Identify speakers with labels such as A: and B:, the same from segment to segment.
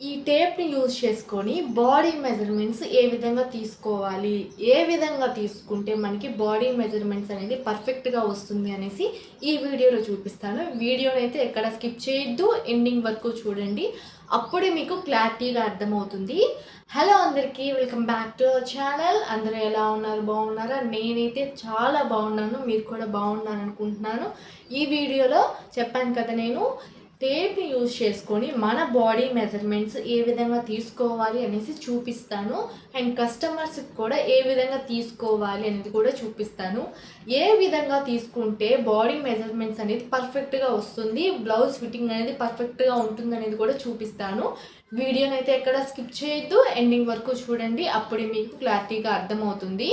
A: ఈ టేప్‌ని యూజ్ చేసుకొని body measurements ఏ విధంగా తీసుకోవాలి? ఏ విధంగా తీసుకుంటే మనకి బాడీ మెజర్‌మెంట్స్ అనేది పర్ఫెక్ట్‌గా వస్తుంది అనేసి ఈ వీడియోలో చూపిస్తాను. వీడియోనైతే ఎక్కడ స్కిప్ చేయొద్దు. ఎండింగ్ వరకు చూడండి. అప్పుడే మీకు క్లారిటీగా అర్థమవుతుంది. హలో అందరికీ. Welcome back to our channel. అందరూ ఎలా ఉన్నారు? బాగున్నారా? నేనైతే చాలా బాగున్నాను. మీరు కూడా బాగున్నారనుకుంటున్నాను. ఈ వీడియోలో చెప్పాను కదా నేను టేప్‌ని యూజ్ చేసుకొని మన బాడీ మెజర్‌మెంట్స్ ఏ విధంగా తీసుకోవాలి అనేసి చూపిస్తాను. అండ్ కస్టమర్స్‌కి కూడా ఏ విధంగా తీసుకోవాలి అనేది కూడా చూపిస్తాను. ఏ విధంగా తీసుకుంటే బాడీ మెజర్‌మెంట్స్ అనేది పర్ఫెక్ట్‌గా వస్తుంది. బ్లౌజ్ ఫిట్టింగ్ అనేది పర్ఫెక్ట్‌గా ఉంటుందనేది కూడా చూపిస్తాను. వీడియోనైతే ఎక్కడ స్కిప్ చేయొద్దు. ఎండింగ్ వరకు చూడండి. అప్పుడే మీకు క్లారిటీగా అర్థమవుతుంది.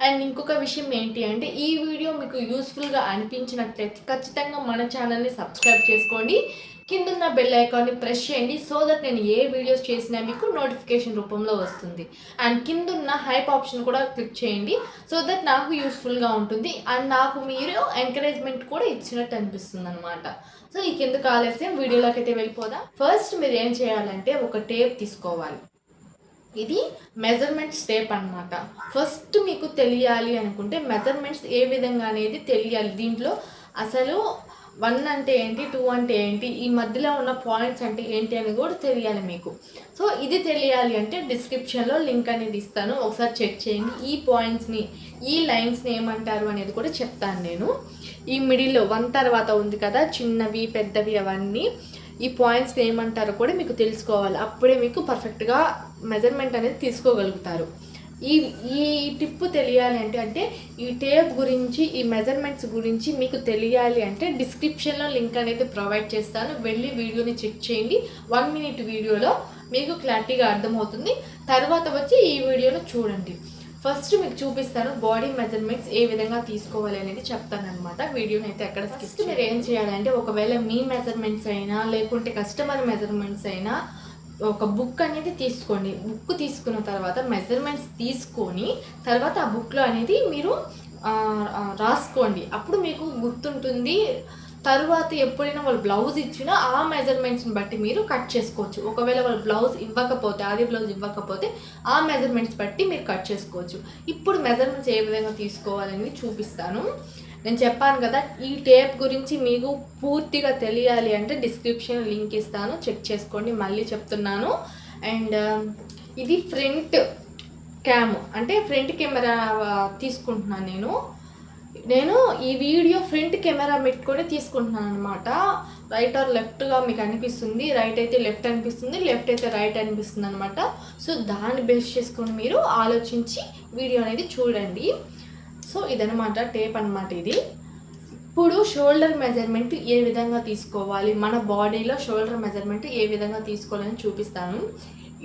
A: అండ్ ఇంకొక విషయం ఏంటి అంటే ఈ వీడియో మీకు యూస్ఫుల్గా అనిపించినట్లయితే ఖచ్చితంగా మన ఛానల్ని సబ్స్క్రైబ్ చేసుకోండి. కిందున్న బెల్ ఐకాన్ని ప్రెస్ చేయండి. సో దట్ నేను ఏ వీడియోస్ చేసినా మీకు నోటిఫికేషన్ రూపంలో వస్తుంది. అండ్ కిందున్న హైప్ ఆప్షన్ కూడా క్లిక్ చేయండి. సో దట్ నాకు యూస్ఫుల్గా ఉంటుంది. అండ్ నాకు మీరు ఎంకరేజ్మెంట్ కూడా ఇచ్చినట్టు అనిపిస్తుంది అనమాట. సో ఈ కిందకు ఆలస్యం వీడియోలోకి అయితే వెళ్ళిపోదాం. ఫస్ట్ మీరు ఏం చేయాలంటే ఒక టేప్ తీసుకోవాలి. ఇది మెజర్మెంట్స్ టేప్ అనమాట. ఫస్ట్ మీకు తెలియాలి అనుకుంటే మెజర్మెంట్స్ ఏ విధంగా అనేది తెలియాలి. దీంట్లో అసలు 1 అంటే ఏంటి, 2 అంటే ఏంటి, ఈ మధ్యలో ఉన్న పాయింట్స్ అంటే ఏంటి అని కూడా తెలియాలి మీకు. సో ఇది తెలియాలి అంటే డిస్క్రిప్షన్లో లింక్ అనేది ఇస్తాను. ఒకసారి చెక్ చేయండి. ఈ పాయింట్స్ని, ఈ లైన్స్ని ఏమంటారు అనేది కూడా చెప్తాను నేను. ఈ మిడిల్లో 1 తర్వాత ఉంది కదా, చిన్నవి పెద్దవి అవన్నీ, ఈ పాయింట్స్ ఏమంటారో కూడా మీకు తెలుసుకోవాలి. అప్పుడే మీకు పర్ఫెక్ట్గా మెజర్మెంట్ అనేది తీసుకోగలుగుతారు. ఈ ఈ టిప్పు తెలియాలి అంటే ఈ టేప్ గురించి, ఈ మెజర్మెంట్స్ గురించి మీకు తెలియాలి అంటే డిస్క్రిప్షన్లో లింక్ అనేది ప్రొవైడ్ చేస్తాను. వెళ్ళి వీడియోని చెక్ చేయండి. 1 మినిట్ వీడియోలో మీకు క్లారిటీగా అర్థమవుతుంది. తర్వాత వచ్చి ఈ వీడియోను చూడండి. ఫస్ట్ మీకు చూపిస్తాను బాడీ మెజర్మెంట్స్ ఏ విధంగా తీసుకోవాలి అనేది చెప్తానమాట. వీడియోని అయితే ఎక్కడ ఫస్ట్ మీరు ఏం చేయాలంటే ఒకవేళ మీ మెజర్మెంట్స్ అయినా లేకుంటే కస్టమర్ మెజర్మెంట్స్ అయినా ఒక బుక్ అనేది తీసుకోండి. బుక్ తీసుకున్న తర్వాత మెజర్మెంట్స్ తీసుకొని తర్వాత ఆ బుక్లో అనేది మీరు రాసుకోండి. అప్పుడు మీకు గుర్తుంటుంది. తరువాత ఎప్పుడైనా వాళ్ళు బ్లౌజ్ ఇచ్చినా ఆ మెజర్మెంట్స్ని బట్టి మీరు కట్ చేసుకోవచ్చు. ఒకవేళ వాళ్ళు బ్లౌజ్ ఇవ్వకపోతే, ఆది బ్లౌజ్ ఇవ్వకపోతే ఆ మెజర్మెంట్స్ బట్టి మీరు కట్ చేసుకోవచ్చు. ఇప్పుడు మెజర్మెంట్స్ ఏ విధంగా తీసుకోవాలని చూపిస్తాను. నేను చెప్పాను కదా, ఈ టేప్ గురించి మీకు పూర్తిగా తెలియాలి అంటే డిస్క్రిప్షన్ లింక్ ఇస్తాను, చెక్ చేసుకోండి. మళ్ళీ చెప్తున్నాను. అండ్ ఇది ఫ్రంట్ క్యామ్ అంటే ఫ్రంట్ కెమెరా తీసుకుంటున్నాను నేను ఈ వీడియో ఫ్రంట్ కెమెరా పెట్టుకొని తీసుకుంటున్నాను అనమాట. రైట్ ఆర్ లెఫ్ట్గా మీకు అనిపిస్తుంది. రైట్ అయితే లెఫ్ట్ అనిపిస్తుంది, లెఫ్ట్ అయితే రైట్ అనిపిస్తుంది అనమాట. సో దాన్ని బేస్ చేసుకొని మీరు ఆలోచించి వీడియో అనేది చూడండి. సో ఇదనమాట టేప్ అనమాట ఇది. ఇప్పుడు షోల్డర్ మెజర్మెంట్ ఏ విధంగా తీసుకోవాలి, మన బాడీలో షోల్డర్ మెజర్మెంట్ ఏ విధంగా తీసుకోవాలని చూపిస్తాను.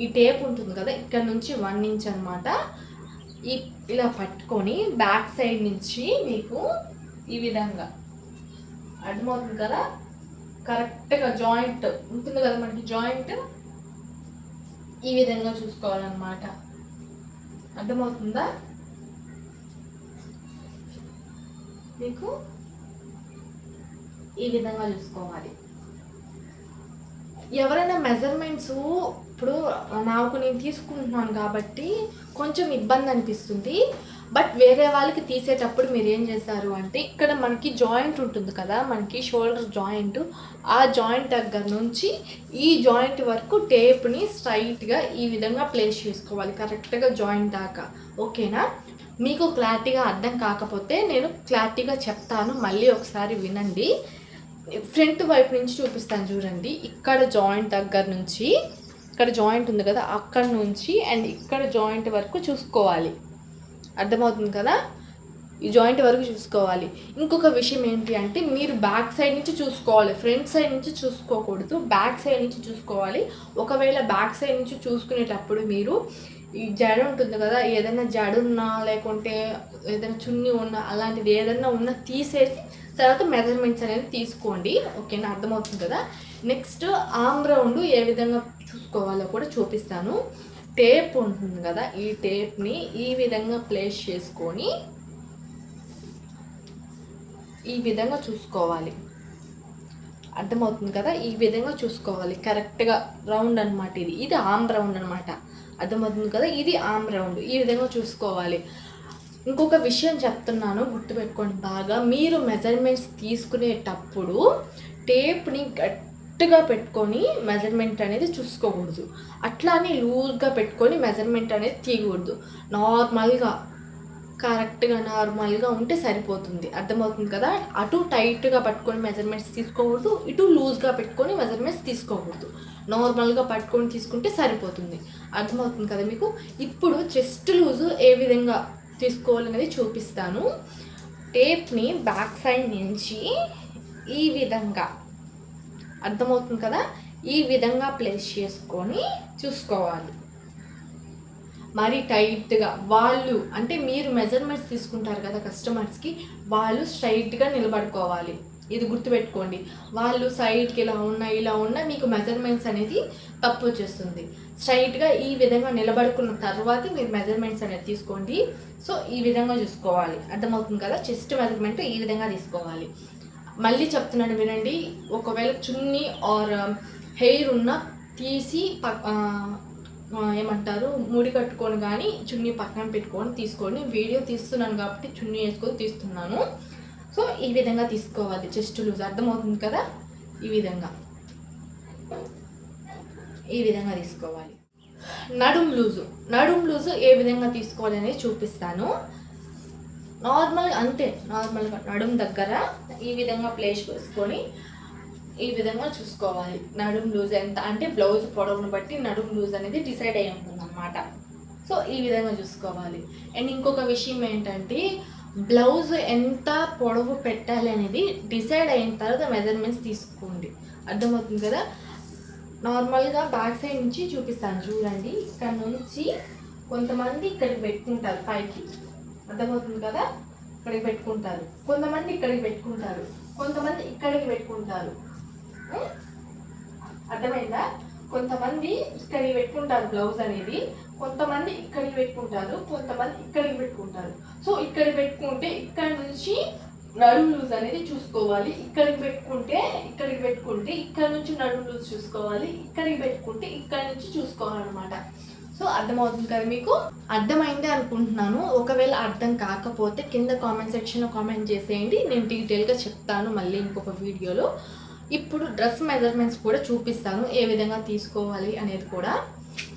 A: ఈ టేప్ ఉంటుంది కదా, ఇక్కడ నుంచి 1 ఇంచ్ అనమాట. ఇలా పట్టుకొని బ్యాక్ సైడ్ నుంచి మీకు ఈ విధంగా అర్థమవుతుంది కదా, కరెక్ట్గా జాయింట్ ఉంటుంది కదా మనకి, జాయింట్ ఈ విధంగా చూసుకోవాలన్నమాట. అర్థమవుతుందా మీకు? ఈ విధంగా చూసుకోవాలి. ఎవరైనా మెజర్మెంట్స్ ఇప్పుడు నాకు నేను తీసుకుంటున్నాను కాబట్టి కొంచెం ఇబ్బంది అనిపిస్తుంది. బట్ వేరే వాళ్ళకి తీసేటప్పుడు మీరు ఏం చేస్తారు అంటే ఇక్కడ మనకి జాయింట్ ఉంటుంది కదా, మనకి షోల్డర్ జాయింట్, ఆ జాయింట్ దగ్గర నుంచి ఈ జాయింట్ వరకు టేప్ని స్ట్రైట్గా ఈ విధంగా ప్లేస్ చేసుకోవాలి, కరెక్ట్గా జాయింట్ దాకా. ఓకేనా? మీకు క్లారిటీగా అర్థం కాకపోతే నేను క్లారిటీగా చెప్తాను, మళ్ళీ ఒకసారి వినండి. ఫ్రంట్ వైపు నుంచి చూపిస్తాను చూడండి. ఇక్కడ జాయింట్ దగ్గర నుంచి, ఇక్కడ జాయింట్ ఉంది కదా, అక్కడ నుంచి అండ్ ఇక్కడ జాయింట్ వరకు చూసుకోవాలి. అర్థమవుతుంది కదా, ఈ జాయింట్ వరకు చూసుకోవాలి. ఇంకొక విషయం ఏంటి అంటే మీరు బ్యాక్ సైడ్ నుంచి చూసుకోవాలి, ఫ్రంట్ సైడ్ నుంచి చూసుకోకూడదు, బ్యాక్ సైడ్ నుంచి చూసుకోవాలి. ఒకవేళ బ్యాక్ సైడ్ నుంచి చూసుకునేటప్పుడు మీరు ఈ జడ ఉంటుంది కదా, ఏదైనా జడ ఉన్నా లేకుంటే ఏదైనా చున్నీ ఉన్నా అలాంటిది ఏదైనా ఉన్నా తీసేసి తర్వాత మెజర్మెంట్స్ అనేది తీసుకోండి. ఓకేనా? అర్థమవుతుంది కదా. నెక్స్ట్ ఆర్మ్ రౌండ్ ఏ విధంగా చూసుకోవాలో కూడా చూపిస్తాను. టేప్ ఉంటుంది కదా, ఈ టేప్ని ఈ విధంగా ప్లేస్ చేసుకొని ఈ విధంగా చూసుకోవాలి. అర్థమవుతుంది కదా, ఈ విధంగా చూసుకోవాలి. కరెక్ట్గా రౌండ్ అనమాట, ఇది ఆర్మ్ రౌండ్ అనమాట. అర్థమవుతుంది కదా, ఇది ఆర్మ్ రౌండ్. ఈ విధంగా చూసుకోవాలి. ఇంకొక విషయం చెప్తున్నాను, గుర్తుపెట్టుకోండి బాగా. మీరు మెజర్మెంట్స్ తీసుకునేటప్పుడు టేప్ని గట్టిగా పెట్టుకొని మెజర్మెంట్ అనేది చూసుకోకూడదు. అట్లానే లూజ్గా పెట్టుకొని మెజర్మెంట్ అనేది తీయకూడదు. నార్మల్గా కరెక్ట్గా నార్మల్గా ఉంటే సరిపోతుంది. అర్థమవుతుంది కదా. అటు టైట్గా పట్టుకొని మెజర్మెంట్స్ తీసుకోకూడదు, ఇటు లూజ్గా పెట్టుకొని మెజర్మెంట్స్ తీసుకోకూడదు. నార్మల్గా పట్టుకొని తీసుకుంటే సరిపోతుంది. అర్థమవుతుంది కదా మీకు. ఇప్పుడు చెస్ట్ లూజు ఏ విధంగా తీసుకోవాలనేది చూపిస్తాను. టేప్ని బ్యాక్ సైడ్ నుంచి ఈ విధంగా, అర్థమవుతుంది కదా, ఈ విధంగా ప్లేస్ చేసుకొని చూసుకోవాలి. మరి టైట్గా వాళ్ళు అంటే మీరు మెజర్మెంట్స్ తీసుకుంటారు కదా కస్టమర్స్కి, వాళ్ళు స్ట్రైట్గా నిలబడుకోవాలి. ఇది గుర్తుపెట్టుకోండి. వాళ్ళు సైడ్కి ఇలా ఉన్నా మీకు మెజర్మెంట్స్ అనేది తప్పు వచ్చేస్తుంది. స్ట్రైట్గా ఈ విధంగా నిలబడుకున్న తర్వాత మీరు మెజర్మెంట్స్ అనేది తీసుకోండి. సో ఈ విధంగా చూసుకోవాలి. అర్థమవుతుంది కదా. చెస్ట్ మెజర్మెంట్ ఈ విధంగా తీసుకోవాలి. మళ్ళీ చెప్తున్నాను వినండి. ఒకవేళ చున్నీ ఆర్ హెయిర్ ఉన్న తీసి ఏమంటారు ముడి కట్టుకొని కానీ చున్నీ పక్కన పెట్టుకొని తీసుకోండి. వీడియో తీస్తున్నాను కాబట్టి చున్నీ వేసుకొని తీస్తున్నాను. సో ఈ విధంగా తీసుకోవాలి. చెస్ట్ లూజ్ అర్థమవుతుంది కదా. ఈ విధంగా తీసుకోవాలి. నడుం లూజు ఏ విధంగా తీసుకోవాలి అనేది చూపిస్తాను. నార్మల్గా నడుం దగ్గర ఈ విధంగా ప్లేస్ వేసుకొని ఈ విధంగా చూసుకోవాలి. నడుం లూజ్ ఎంత అంటే బ్లౌజ్ పొడవును బట్టి నడుం లూజ్ అనేది డిసైడ్ అయి ఉంటుంది అన్నమాట. సో ఈ విధంగా చూసుకోవాలి. అండ్ ఇంకొక విషయం ఏంటంటే బ్లౌజ్ ఎంత పొడవు పెట్టాలి అనేది డిసైడ్ అయిన తర్వాత మెజర్మెంట్స్ తీసుకోండి. అర్థమవుతుంది కదా. నార్మల్గా బ్యాక్ సైడ్ నుంచి చూపిస్తాను చూడండి. ఇక్కడ నుంచి కొంతమంది ఇక్కడికి పెట్టుకుంటారు పైకి. అర్థమవుతుంది కదా. ఇక్కడికి పెట్టుకుంటారు, కొంతమంది ఇక్కడికి పెట్టుకుంటారు, కొంతమంది ఇక్కడికి పెట్టుకుంటారు. అర్థమైందా. కొంతమంది ఇక్కడికి పెట్టుకుంటారు బ్లౌజ్ అనేది, కొంతమంది ఇక్కడికి పెట్టుకుంటారు, కొంతమంది ఇక్కడికి పెట్టుకుంటారు. సో ఇక్కడికి పెట్టుకుంటే ఇక్కడ నుంచి నడుం లూజ్ అనేది చూసుకోవాలి. ఇక్కడికి పెట్టుకుంటే ఇక్కడ నుంచి నడుం లూజ్ చూసుకోవాలి. ఇక్కడికి పెట్టుకుంటే ఇక్కడ నుంచి చూసుకోవాలన్నమాట. సో అర్థమవుతుంది కదా మీకు. అర్థమైందే అనుకుంటున్నాను. ఒకవేళ అర్థం కాకపోతే కింద కామెంట్ సెక్షన్లో కామెంట్ చేసేయండి. నేను డీటెయిల్గా చెప్తాను మళ్ళీ ఇంకొక వీడియోలో. ఇప్పుడు డ్రెస్ మెజర్మెంట్స్ కూడా చూపిస్తాను ఏ విధంగా తీసుకోవాలి అనేది కూడా.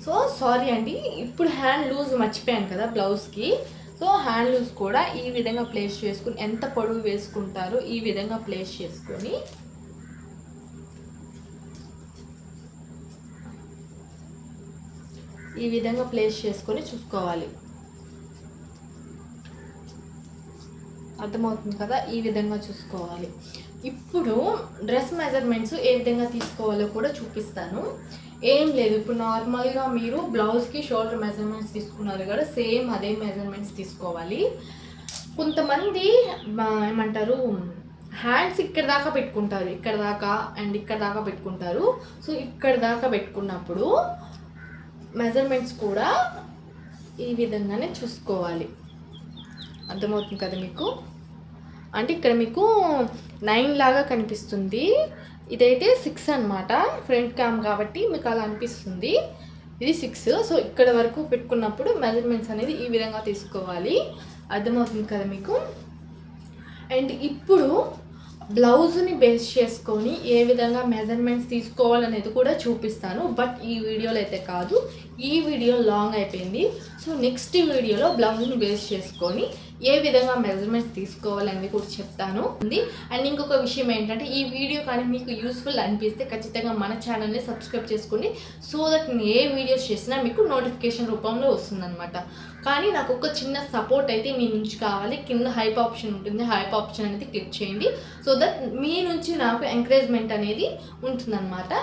A: సో సారీ అండి, ఇప్పుడు హ్యాండ్ లూజ్ మర్చిపోయాను కదా బ్లౌజ్కి. సో హ్యాండ్ లూజ్ కూడా ఈ విధంగా ప్లేస్ చేసుకుని ఎంత పొడవు వేసుకుంటారో ఈ విధంగా ప్లేస్ చేసుకొని చూసుకోవాలి. అర్థమవుతుంది కదా. ఈ విధంగా చూసుకోవాలి. ఇప్పుడు డ్రెస్ మెజర్మెంట్స్ ఏ విధంగా తీసుకోవాలో కూడా చూపిస్తాను. ఏం లేదు, ఇప్పుడు నార్మల్గా మీరు బ్లౌజ్కి షోల్డర్ మెజర్మెంట్స్ తీసుకున్నారు కదా, సేమ్ అదే మెజర్మెంట్స్ తీసుకోవాలి. కొంతమంది ఏమంటారు హ్యాండ్స్ ఇక్కడ దాకా పెట్టుకుంటారు, ఇక్కడ దాకా అండ్ ఇక్కడ దాకా పెట్టుకుంటారు. సో ఇక్కడ దాకా పెట్టుకున్నప్పుడు మెజర్మెంట్స్ కూడా ఈ విధంగానే చూసుకోవాలి. అర్థమవుతుంది కదా మీకు. అంటే ఇక్కడ మీకు 9 లాగా కనిపిస్తుంది, ఇదైతే 6 అనమాట. ఫ్రంట్ క్యామ్ కాబట్టి మీకు అలా అనిపిస్తుంది, ఇది 6. సో ఇక్కడ వరకు పెట్టుకున్నప్పుడు మెజర్మెంట్స్ అనేది ఈ విధంగా తీసుకోవాలి. అర్థమవుతుంది కదా మీకు. అండ్ ఇప్పుడు బ్లౌజ్ని బేస్ చేసుకొని ఏ విధంగా మెజర్మెంట్స్ తీసుకోవాలనేది కూడా చూపిస్తాను. బట్ ఈ వీడియోలో అయితే కాదు, ఈ వీడియో లాంగ్ అయిపోయింది. సో నెక్స్ట్ వీడియోలో బ్లౌజ్ని బేస్ చేసుకొని ఏ విధంగా మెజర్మెంట్స్ తీసుకోవాలనేది కూడా చెప్తాను. అండ్ ఇంకొక విషయం ఏంటంటే ఈ వీడియో కానీ మీకు యూస్ఫుల్ అనిపిస్తే ఖచ్చితంగా మన ఛానల్ని సబ్స్క్రైబ్ చేసుకోండి. సో దట్ నేను ఏ వీడియోస్ చేసినా మీకు నోటిఫికేషన్ రూపంలో వస్తుందన్నమాట. కానీ నాకు ఒక చిన్న సపోర్ట్ అయితే మీ నుంచి కావాలి. కింద హైప్ ఆప్షన్ ఉంటుంది, హైప్ ఆప్షన్ అనేది క్లిక్ చేయండి. సో దట్ మీ నుంచి నాకు ఎంకరేజ్మెంట్ అనేది ఉంటుందన్నమాట.